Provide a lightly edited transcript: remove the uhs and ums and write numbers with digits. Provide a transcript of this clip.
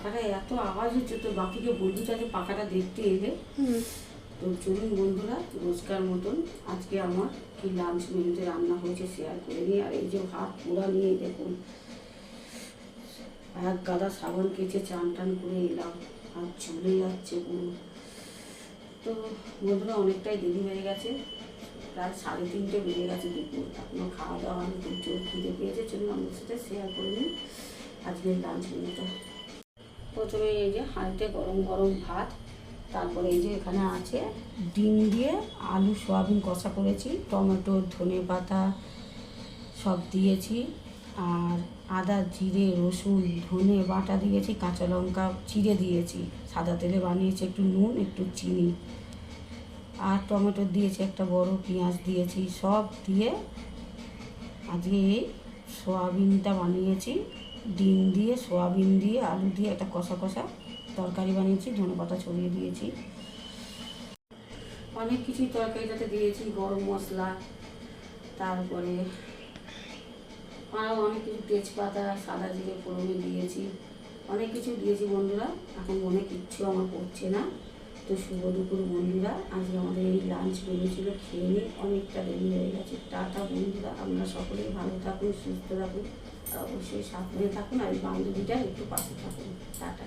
পাখাটা এত আওয়াজ হচ্ছে, তো বাকিকে বলবি যে পাখাটা দেখতে এলে। তো চলুন বন্ধুরা, রোজকার মতন আজকে আমার কি লাঞ্চ মেনুতে রান্না হয়েছে শেয়ার করে নিই। আর এই যে ভাত পোড়া নিয়ে দেখুন, এক গাদা সাবান কেচে চান টান করে এলাম, আর চলে যাচ্ছে পুরো। তো বন্ধুরা অনেকটাই দেরি হয়ে গেছে, প্রায় 3:30 বেজে গেছে দুপুর, এখনো খাওয়া দাওয়া আমি খুব জোর খিদে পেয়েছে। চলুন আমাদের সাথে শেয়ার করে নিই আজকের লাঞ্চ মেনুটা। প্রথমে এই যে হাঁড়িতে গরম গরম ভাত, তারপরে এই যে এখানে আছে ডিম দিয়ে আলু সয়াবিন কষা করেছি, টমেটো ধনে পাতা সব দিয়েছি, আর আদা জিরে রসুন ধনে বাটা দিয়েছি, কাঁচা লঙ্কা চিড়ে দিয়েছি, সাদা তেলে বানিয়েছি, একটু নুন একটু চিনি, আর টমেটো দিয়েছি, একটা বড় পেঁয়াজ দিয়েছি, সব দিয়ে আজকে এই সয়াবিনটা বানিয়েছি। ডিম দিয়ে সয়াবিন দিয়ে আলু দিয়ে একটা কষা কষা তরকারি বানিয়েছি, ধনেপাতা ছড়িয়ে দিয়েছি। অনেক কিছুই তরকারিটাতে দিয়েছি, গরম মশলা, তারপরে আরও অনেক কিছু, তেজপাতা সাদা জিরে ফোড়নে দিয়েছি, অনেক কিছু দিয়েছি বন্ধুরা। এখন মনে কিচ্ছু আমার পড়ছে না। তো শুভ দুপুর বন্ধুরা, আজকে আমাদের এই লাঞ্চ মেনু ছিল, খেয়ে নিয়ে অনেকটা দেরি হয়ে গেছে। টাটা বন্ধুরা, আপনারা সকলেই ভালো থাকুন, সুস্থ থাকুন, আর অবশ্যই সাবধানে থাকুন, আর এই বান্ধবীটার একটু পাশে থাকুন। টাটা।